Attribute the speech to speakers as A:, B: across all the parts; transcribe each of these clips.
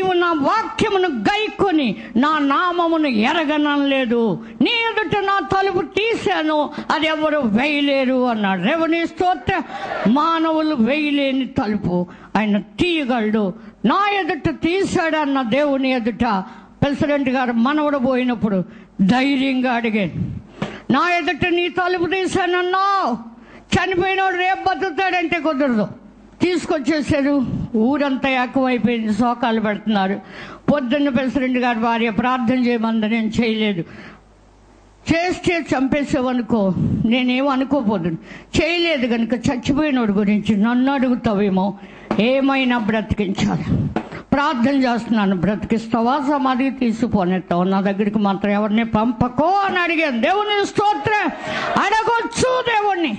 A: నీవు నా వాక్యమును గైకొని నా నామమును ఎరగనలేదు. నీ ఎదుట నా తలుపు తీశాను, అది ఎవరు వేయలేరు అన్నాడు. దేవుని స్తోత్రం. మానవులు వేయలేని తలుపు ఆయన తీయగలడు. నా ఎదుట తీశాడన్న దేవుని ఎదుట ప్రెసిడెంట్ గారు మనవడు పోయినప్పుడు ధైర్యంగా అడిగాను, నా ఎదుట నీ తలుపు తీశానన్నావు, చనిపోయినోడు రేపు బతుకుతాడంటే కుదరదు. తీసుకొచ్చేసారు. ఊరంతా ఎక్కువైపోయింది, శోకాలు పెడుతున్నారు. పొద్దున్న ప్రెసిడెంట్ గారు భార్య ప్రార్థన చేయమంది, నేను చేయలేదు. చేస్తే చంపేసావనుకో, నేనేమనుకోపోదు. చేయలేదు కనుక చచ్చిపోయినోడు గురించి నన్ను అడుగుతావేమో, ఏమైనా బ్రతికించాలి. ప్రార్థన చేస్తున్నాను, బ్రతికిస్తావా సమాధికి తీసుకుపోనేస్తావు, నా దగ్గరికి మాత్రం ఎవరిని పంపకో అని అడిగాను. దేవుని స్తోత్రం. అడగొచ్చు దేవుణ్ణి,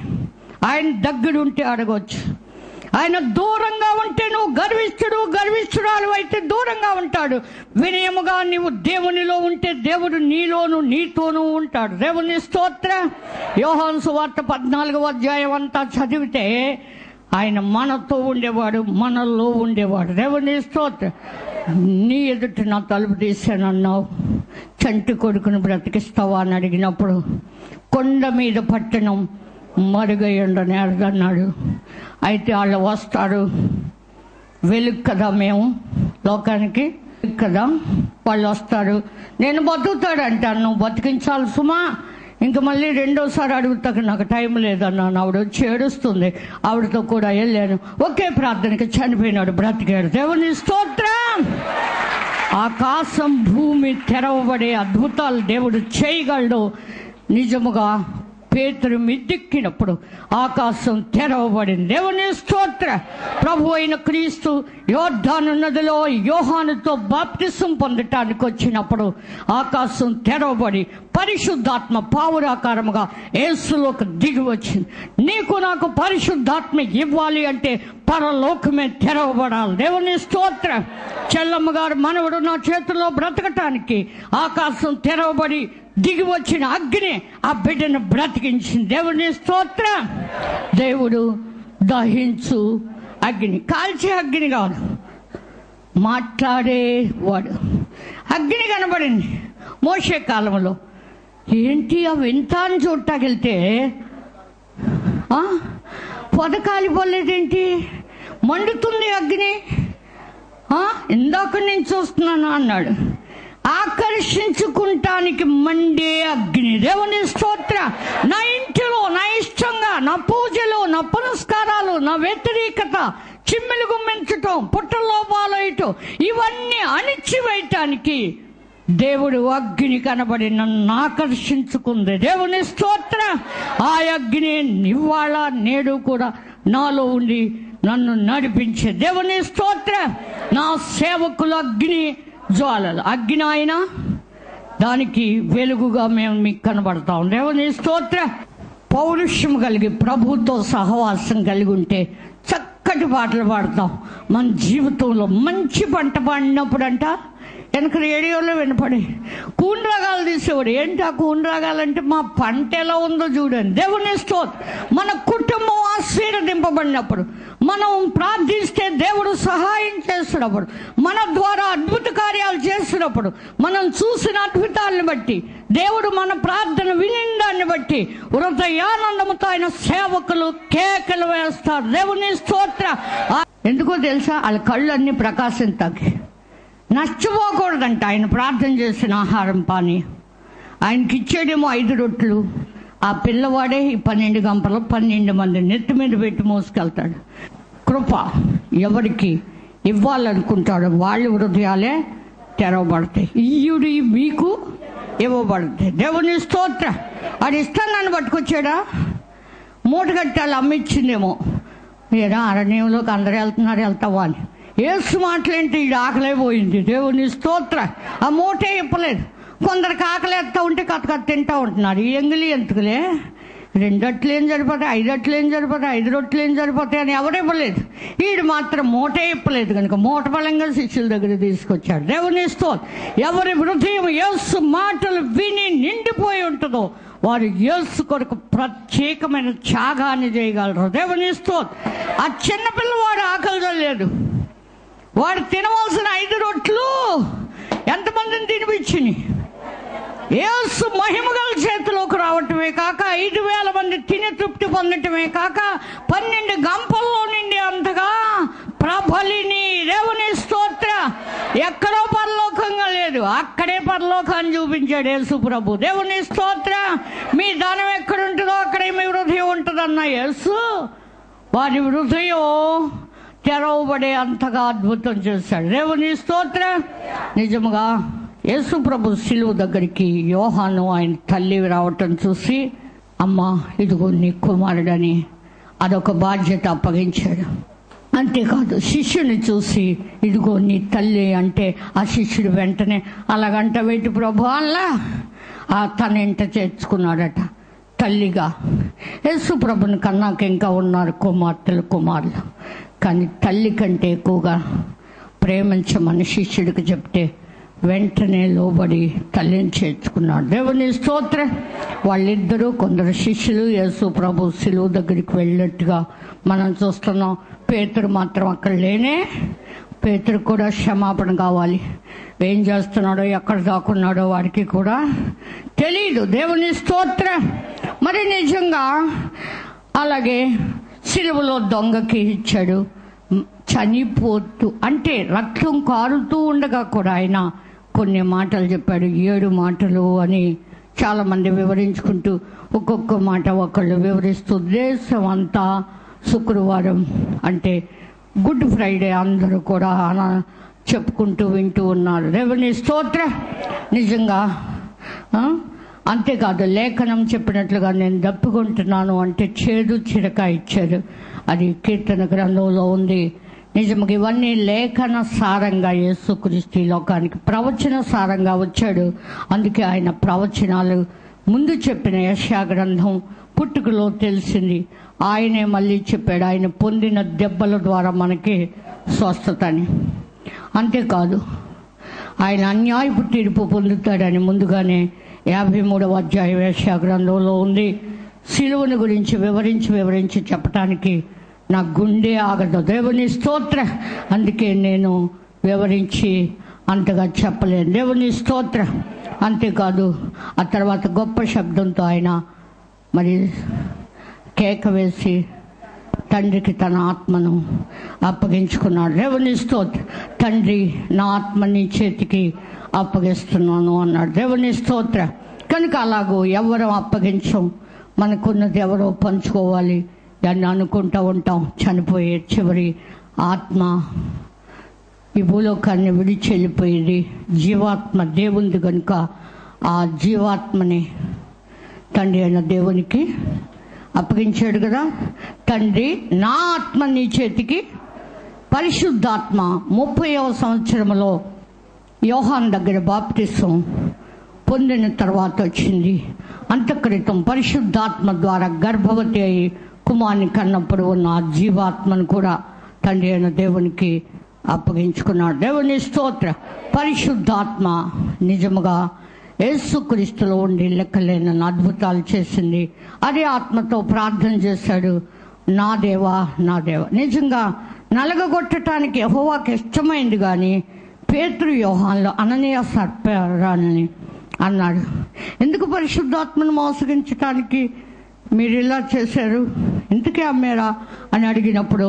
A: ఆయన దగ్గర ఉంటే అడగొచ్చు. ఆయన దూరంగా ఉంటే నువ్వు గర్విష్ఠురాలు అయితే దూరంగా ఉంటాడు. వినయముగా నీవు దేవునిలో ఉంటే దేవుడు నీలోను నీతోనూ ఉంటాడు. దేవుని స్తోత్రం. యోహాను సువార్త 14వ అధ్యాయం అంతా చదివితే ఆయన మనతో ఉండేవాడు, మనలో ఉండేవాడు. దేవుని స్తోత్రం. నీ ఎదుట నా తలుపు తీశానన్నావు, చంటి కొడుకును బ్రతికిస్తావా అని అడిగినప్పుడు కొండ మీద పట్టణం మరుగయ్యండని అన్నాడు. అయితే వాళ్ళు వస్తారు, వెలుగు కదా మేము లోకానికి కదా, వాళ్ళు వస్తారు, నేను బతుకుతాడంటాను, నువ్వు బతికించాలి సుమా, ఇంక మళ్ళీ రెండోసారి అడుగుతాక నాకు టైం లేదన్నాను. ఆవిడ వచ్చి ఏడుస్తుంది, ఆవిడతో కూడా వెళ్ళాను. ఒకే ప్రార్థనకి చనిపోయినాడు, బ్రతికాడు. దేవుని స్తోత్రం. ఆకాశం భూమి తెరవబడే అద్భుతాలు దేవుడు చేయగలడు. నిజముగా పేతురు మిద్దెక్కినప్పుడు ఆకాశం తెరవబడింది. దేవుని స్తోత్రం. ప్రభు అయిన క్రీస్తు యోర్దాను నదిలో యోహానుతో బాప్తిసం పొందటానికి వచ్చినప్పుడు ఆకాశం తెరవబడి పరిశుద్ధాత్మ పావురాకారముగా యేసులోకి దిగి వచ్చింది. నీకు నాకు పరిశుద్ధాత్మ ఇవ్వాలి అంటే పరలోకమే తెరవబడాలి. దేవుని స్తోత్రం. చెల్లమ్మ గారు మనవడు నా చేతిలో బ్రతకటానికి ఆకాశం తెరవబడి దిగి వచ్చిన అగ్ని ఆ బిడ్డను బ్రతికించింది. దేవుని స్తోత్రం. దేవుడు దహించు అగ్ని, కాల్చే అగ్ని కాదు, మాట్లాడేవాడు. అగ్ని కనబడింది మోషే కాలంలో. ఏంటి ఆ వింత అని చూడటానికి వెళ్తే పొద కాలిపోలేదేంటి, మండుతుంది అగ్ని. ఇందాక నేను చూస్తున్నాను అన్నాడు. ఆకర్షించుకుంటానికి మండే అగ్ని. దేవుని స్తోత్ర. నా ఇంటిలో నా ఇష్టంగా నా పూజలు, నా పునస్కారాలు, నా వ్యతిరేకత, చిమ్మెలు గుమ్మించటం, పుట్టలోపాలయటం, ఇవన్నీ అణిచివేయటానికి దేవుడు అగ్ని కనబడి నన్ను ఆకర్షించుకుంది. దేవుని స్తోత్ర. ఆ అగ్ని ఇవాళ నేడు కూడా నాలో ఉండి నన్ను నడిపించే. దేవుని స్తోత్ర. నా సేవకులు అగ్ని జ్వాలలు, అగ్ని ఆయన, దానికి వెలుగుగా మేము మీకు కనబడతాం. దేవుని స్తోత్ర. పౌరుషం కలిగి ప్రభుతో సహవాసం కలిగి ఉంటే చక్కటి పాటలు పాడతాం. మన జీవితంలో మంచి పంట పండినప్పుడంట వెనక రేడియోలో వినపడే కూని రాగాలు తీసేవాడు. ఏంటి ఆ కూని రాగాలంటే మా పంట ఎలా ఉందో చూడండి. దేవుని స్తోత్రం. మన కుటుంబం ఆశీర్వదింపబడినప్పుడు, మనం ప్రార్థిస్తే దేవుడు సహాయం చేస్తున్నప్పుడు, మన ద్వారా అద్భుత కార్యాలు చేస్తున్నప్పుడు, మనం చూసిన అద్భుతాలను బట్టి, దేవుడు మన ప్రార్థన వినిన దాన్ని బట్టి హృదయానందముతో ఆయన సేవకులు కేకలు వేస్తారు. దేవుని స్తోత్ర. ఎందుకో తెలుసా, వాళ్ళ కళ్ళు అన్ని ప్రకాశించాలి. నష్టపోకూడదంట ఆయన ప్రార్థన చేసిన ఆహారం పాని. ఆయనకి ఇచ్చేడేమో 5 రొట్లు, ఆ పిల్లవాడే ఈ 12 గంపలు 12 మంది నెత్తి మీద పెట్టి మోసుకెళ్తాడు. కృప ఎవరికి ఇవ్వాలనుకుంటాడు వాళ్ళ హృదయాలే తెరవబడతాయి. ఇయ్యుడి మీకు ఇవ్వబడతాయి. దేవుని స్తోత్ర. అది ఇస్తానని పట్టుకొచ్చాడా, మూట కట్టాలి, అమ్మిచ్చిందేమో. ఏడా అరణ్యంలోకి అందరూ వెళ్తావా అని యేసు మాటలేంటి, ఈ ఆకలైపోయింది. దేవుని స్తోత్ర. ఆ మూటే ఇప్పలేదు. కొందరికి ఆకలి ఎత్తా ఉంటే కథ తింటా ఉంటున్నారు. ఈ ఎంగిలి ఎందుకులే, 2 అట్లు ఏం సరిపోతాయి, 5 అట్లు ఏం సరిపోతాయి, 5 రొట్లు ఏం సరిపోతాయి అని ఎవరు ఇవ్వలేదు. వీడు మాత్రం మూటే ఇప్పలేదు కనుక మూట బలంగా శిష్యుల దగ్గర తీసుకొచ్చాడు. దేవుని స్తోత్రం. ఎవరి హృదయం యేసు మాటలు విని నిండిపోయి ఉంటుందో వారు యేసు కొరకు ప్రత్యేకమైన త్యాగాన్ని చేయగలరు. దేవుని స్తోత్రం. ఆ చిన్నపిల్లవాడు ఆకలి లేదు, వాడు తినవలసిన 5 రొట్లు వచ్చినాయి. యేసు మహిమగల చేతిలోకి రావటమే కాక 5,000 మంది తిని తృప్తి పొందటమే కాక 12 గంపల్లో నిండి అంతగా ప్రబలిని. దేవుని స్తోత్ర. ఎక్కడో పరలోకంగా లేదు, అక్కడే పరలోకాన్ని చూపించాడు యేసు ప్రభు. దేవుని స్తోత్ర. మీ ధనం ఎక్కడుంటుందో అక్కడే మీ హృదయం ఉంటుందన్న యేసు వారి హృదయం తెరవబడే అంతగా అద్భుతం చేశాడు. దేవుని స్తోత్ర. నిజముగా యేసు ప్రభు శిలువ దగ్గరికి యోహాను ఆయన తల్లి రావటం చూసి, అమ్మా ఇదిగో నీ కుమారుడని అదొక బాధ్యత అప్పగించాడు. అంతేకాదు శిష్యుని చూసి ఇదిగో నీ తల్లి అంటే ఆ శిష్యుడు వెంటనే అలాగంట వెయిటి ప్రభు అలా తన ఇంట చేర్చుకున్నాడట తల్లిగా. యేసు ప్రభుని కన్నాక ఇంకా ఉన్నారు కుమార్తెలు కుమారులు, కానీ తల్లి కంటే ఎక్కువగా ప్రేమించమని శిష్యుడికి చెప్తే వెంటనే లోబడి తల్లిని చేర్చుకున్నాడు. దేవుని స్తోత్ర. వాళ్ళిద్దరూ కొందరు శిష్యులు యేసు ప్రభు శిలువ దగ్గరికి వెళ్ళినట్టుగా మనం చూస్తున్నాం. పేతురు మాత్రం అక్కడ లేనే. పేతురు కూడా క్షమాపణ కావాలి. ఏం చేస్తున్నాడో ఎక్కడ దాక్కున్నాడో వాడికి కూడా తెలీదు. దేవుని స్తోత్ర. మరి నిజంగా అలాగే శిలువలో దొంగకి ఇచ్చాడు. చనిపోతూ అంటే రక్తం కారుతూ ఉండగా కూడా ఆయన కొన్ని మాటలు చెప్పాడు. 7 మాటలు అని చాలామంది వివరించుకుంటూ ఒక్కొక్క మాట ఒకళ్ళు వివరిస్తూ దేశం అంతా శుక్రవారం అంటే గుడ్ ఫ్రైడే అందరూ కూడా చెప్పుకుంటూ వింటూ ఉన్నారు. దేవుని స్తోత్ర. నిజంగా అంతేకాదు లేఖనం చెప్పినట్లుగా నేను దప్పుకుంటున్నాను అంటే చేదు చిరక ఇచ్చారు. అది కీర్తన గ్రంథంలో ఉంది. నిజంగా ఇవన్నీ లేఖన సారంగా యేసుక్రీస్తు ఈ లోకానికి ప్రవచన సారంగా వచ్చాడు. అందుకే ఆయన ప్రవచనాలు ముందు చెప్పిన యెషయా గ్రంథం పుట్టుకలో తెలిసింది. ఆయనే మళ్ళీ చెప్పాడు ఆయన పొందిన దెబ్బల ద్వారా మనకి స్వస్థత అని. అంతేకాదు ఆయన అన్యాయపు తీర్పు పొందుతాడని ముందుగానే 53వ అధ్యాయం యెషయా గ్రంథంలో ఉంది. శిలువను గురించి వివరించి చెప్పటానికి నా గుండె ఆగదు. దేవుని స్తోత్ర. అందుకే నేను వివరించి అంతగా చెప్పలేను. దేవుని స్తోత్ర. అంతేకాదు ఆ తర్వాత గొప్ప శబ్దంతో ఆయన మరి కేక వేసి తండ్రికి తన ఆత్మను అప్పగించుకున్నాడు. దేవుని స్తోత్ర. తండ్రి నా ఆత్మ నీ చేతికి అప్పగిస్తున్నాను అన్నాడు. దేవుని స్తోత్ర. కనుక అలాగూ ఎవరో అప్పగించం, మనకున్నది ఎవరో పంచుకోవాలి అని అనుకుంటూ ఉంటాం. చనిపోయే చివరి ఆత్మ ఈ భూలోకాన్ని విడిచి వెళ్ళిపోయేది. జీవాత్మ దేవుంది కనుక ఆ జీవాత్మని తండ్రి అయిన దేవునికి అప్పగించాడు కదా. తండ్రి నా ఆత్మ నీ చేతికి. పరిశుద్ధాత్మ 30వ సంవత్సరంలో యోహాన్ దగ్గర బాప్తిసం పొందిన తర్వాత వచ్చింది. అంతక్రితం పరిశుద్ధాత్మ ద్వారా గర్భవతి అయి కుమారుని కన్నప్పుడు ఉన్న ఆ జీవాత్మను కూడా తండ్రి అయిన దేవునికి అప్పగించుకున్నాడు. దేవుని స్తోత్ర. పరిశుద్ధాత్మ నిజముగా యేసుక్రీస్తులో ఉండి లెక్కలేనన్ని అద్భుతాలు చేసింది. అదే ఆత్మతో ప్రార్థన చేశాడు, నా దేవా నా దేవా. నిజంగా నలగగొట్టడానికి యెహోవాకి ఇష్టమైంది, కానీ పేతురు యోహాన్లో అననీయ సర్పరానని అన్నాడు. ఎందుకు పరిశుద్ధాత్మను మోసగించటానికి మీరు ఇలా చేశారు, ఎందుకే అమ్మారా అని అడిగినప్పుడు,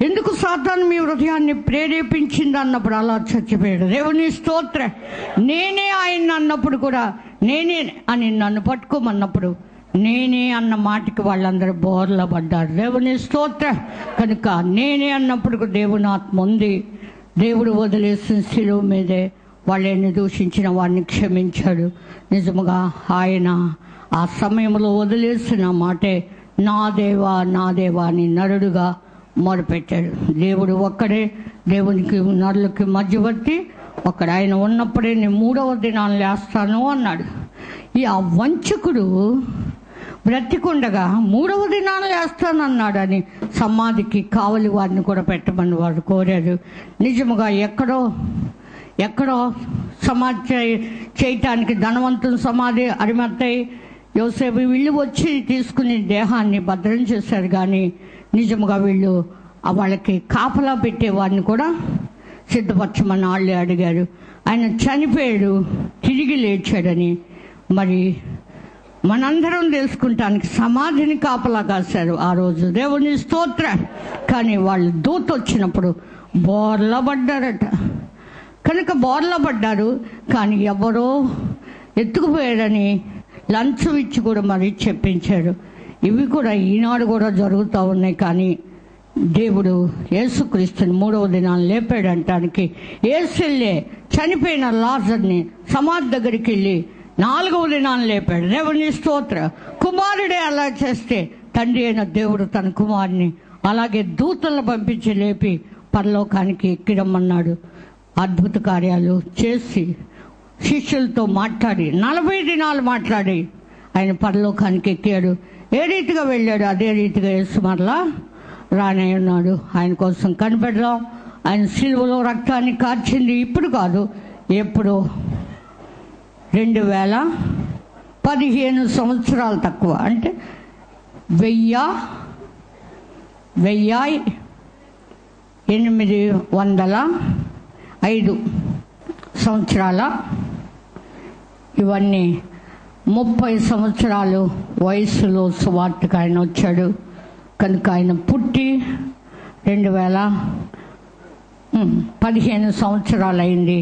A: ఎందుకు సాతాను మీ హృదయాన్ని ప్రేరేపించింది అన్నప్పుడు అలా చచ్చిపోయాడు. దేవుని స్తోత్ర. నేనే ఆయన అన్నప్పుడు కూడా నేనే అని నన్ను పట్టుకోమన్నప్పుడు నేనే అన్న మాటకి వాళ్ళందరూ బోర్ల పడ్డారు. దేవుని స్తోత్ర. కనుక నేనే అన్నప్పుడు దేవుని ఆత్మ ఉంది. దేవుడు వదిలేసిన శిలువ మీదే వాళ్ళని దూషించిన వాడిని క్షమించాడు. నిజముగా ఆయన ఆ సమయంలో వదిలేసిన మాటే నా దేవా నా దేవా అని నరుడుగా మొరపెట్టాడు. దేవుడు ఒక్కడే, దేవునికి నరులకి మధ్యవర్తి ఒక్కడ. ఆయన ఉన్నప్పుడే నేను 3వ దినాన్ని లేస్తాను అన్నాడు. ఈ ఆ వంచకుడు బ్రతికుండగా 3వ దినాన్ని లేస్తానన్నాడని సమాధికి కావలి వారిని కూడా పెట్టమని వాడు కోరాడు. నిజముగా ఎక్కడో సమాధి చేయటానికి ధనవంతుని సమాధి అరిమత్తయి యోసేపు వీళ్ళు వచ్చి తీసుకుని దేహాన్ని భద్రం చేశారు. కానీ నిజముగా వీళ్ళు వాళ్ళకి కాపలా పెట్టే వారిని కూడా సిద్ధపరచమని వాళ్ళే అడిగారు. ఆయన చనిపోయాడు, తిరిగి లేచాడని మరి మనందరం తెలుసుకుంటానికి సమాధిని కాపలా కాశారు ఆ రోజు. దేవుని స్తోత్రం. కానీ వాళ్ళు దూత వచ్చినప్పుడు బోర్లా పడ్డారట. కనుక బోర్లా పడ్డారు. కానీ ఎవరో ఎత్తుకుపోయాడని లంచం ఇచ్చి కూడా మరి చెప్పించారు. ఇవి కూడా ఈనాడు కూడా జరుగుతూ ఉన్నాయి. కానీ దేవుడు యేసుక్రీస్తుని 3వ దినాన్ని లేపాడంటానికి యేసయ్యే చనిపోయిన లాజర్ని సమాధి దగ్గరికి వెళ్ళి 4వ దినాన్ని లేపాడు. దేవుని స్తోత్రం. కుమారుడే అలా చేస్తే తండ్రి అయిన దేవుడు తన కుమారుని అలాగే దూతలను పంపించి లేపి పరలోకానికి ఎక్కిరమ్మన్నాడు. అద్భుత కార్యాలు చేసి శిష్యులతో మాట్లాడి 40 దినాలు మాట్లాడి ఆయన పరలోకానికి ఎక్కాడు. ఏ రీతిగా వెళ్ళాడు అదే రీతిగా యేసు మరలా రానే ఉన్నాడు. ఆయన కోసం కనిపెడదాం. ఆయన సిలువలో రక్తాన్ని కార్చింది ఇప్పుడు కాదు, ఎప్పుడు 2015 సంవత్సరాలు తక్కువ, అంటే 1805 సంవత్సరాల ఇవన్నీ 30 సంవత్సరాలు వయసులో సువార్తకు ఆయన వచ్చాడు. కనుక ఆయన పుట్టి 2015 సంవత్సరాలు అయింది.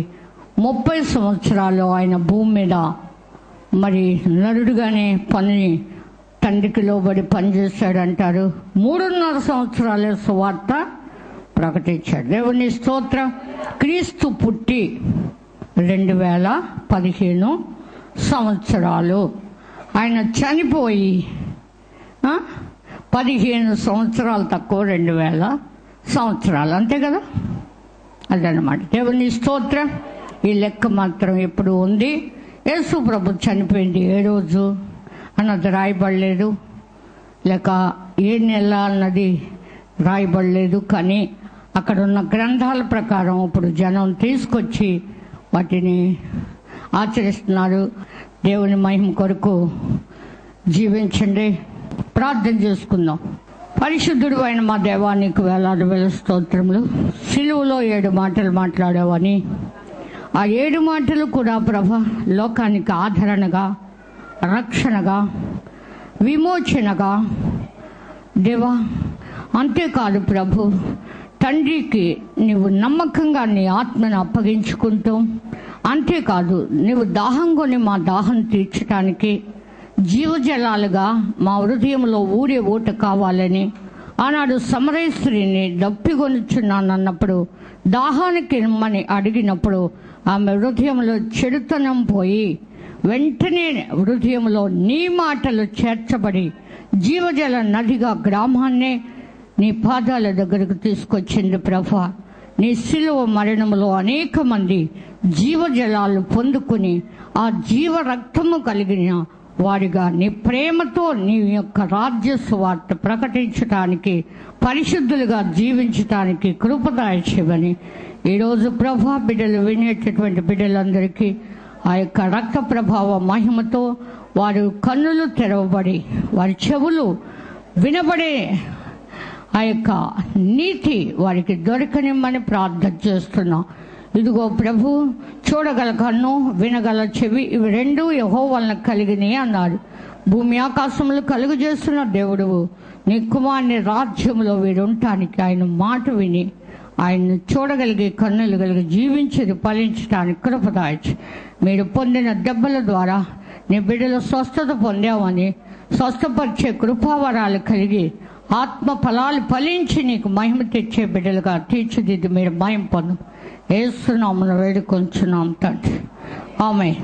A: 30 సంవత్సరాలు ఆయన భూమి మీద మరి నరుడుగానే తండ్రికి లోబడి పనిచేశాడు అంటారు. 3.5 సంవత్సరాలే సువార్త ప్రకటించాడు. దేవుని స్తోత్రం. క్రీస్తు పుట్టి 2015 సంవత్సరాలు, ఆయన చనిపోయి 15 సంవత్సరాలు తక్కువ, 2000 సంవత్సరాలు, అంతే కదా. అదనమాట. దేవుని స్తోత్రం. ఈ లెక్క మాత్రం ఎప్పుడు ఉంది. యేసు ప్రభు చనిపోయింది ఏ రోజు అన్నది రాయబడలేదు, లేక ఏ నెల అన్నది రాయబడలేదు. కానీ అక్కడ ఉన్న గ్రంథాల ప్రకారం ఇప్పుడు జనం తీసుకొచ్చి వాటిని ఆచరిస్తున్నారు. దేవుని మహిమ కొరకు జీవించండి. ప్రార్థన చేసుకుందాం. పరిశుద్ధుడు అయిన మా దేవానికి వేలాది వేల స్తోత్రములు. సిలువలో 7 మాటలు మాట్లాడావని, ఆ 7 మాటలు కూడా ప్రభా లోకానికి ఆదరణగా, రక్షణగా, విమోచనగా దేవా. అంతేకాదు ప్రభు, తండ్రికి నీవు నమ్మకంగా నీ ఆత్మను అప్పగించుకుంటూ, అంతేకాదు నీవు దాహం కొని మా దాహం తీర్చడానికి జీవజలాలుగా మా హృదయంలో ఊరే ఊట కావాలని ఆనాడు సమరయ స్త్రీని దప్పిగొనుచున్నానన్నప్పుడు, దాహానికి ఇమ్మని అడిగినప్పుడు ఆమె హృదయంలో చెడుతనం పోయి వెంటనే హృదయంలో నీ మాటలు చేర్చబడి జీవజల నదిగా గ్రామాన్నే నీ పాదాల దగ్గరకు తీసుకొచ్చింది ప్రభా. నీ శిలువ మరణంలో అనేక మంది జీవజలాలు పొందుకుని ఆ జీవ రక్తము కలిగిన వారిగా నీ ప్రేమతో నీ యొక్క రాజ్య సువార్త ప్రకటించటానికి, పరిశుద్ధులుగా జీవించటానికి కృపదాయచేవని ఈరోజు ప్రభా బిడ్డలు వినేటటువంటి బిడ్డలందరికీ ఆ యొక్క రక్త ప్రభావ మహిమతో వారి కన్నులు తెరవబడి వారి చెవులు వినబడే ఆ యొక్క నీతి వారికి దొరకనిమ్మని ప్రార్థన చేస్తున్నాం. ఇదిగో ప్రభు, చూడగల కన్ను, వినగల చెవి, ఇవి 2 యెహోవా వలన కలిగినాయి అన్నారు. భూమి ఆకాశములు కలుగు చేస్తున్న దేవుడు నీ కుమారుని రాజ్యంలో వీరుంటానికి ఆయన మాట విని ఆయన్ని చూడగలిగే కన్నులు కలిగి జీవించేది ఫలించడానికి కృపదాయచ్చు. మీరు పొందిన దెబ్బల ద్వారా నీ బిడ్డలు స్వస్థత పొందామని, స్వస్థపరిచే కృపావరాలు కలిగి ఆత్మ ఫలాలు ఫలించి నీకు మహిమ తెచ్చే బిడ్డలుగా తీర్చిదిద్ది మీరు మహిమ పొందు. యేసు నామమున వేడుకొంచున్నాం తండ్రి. ఆమేన్.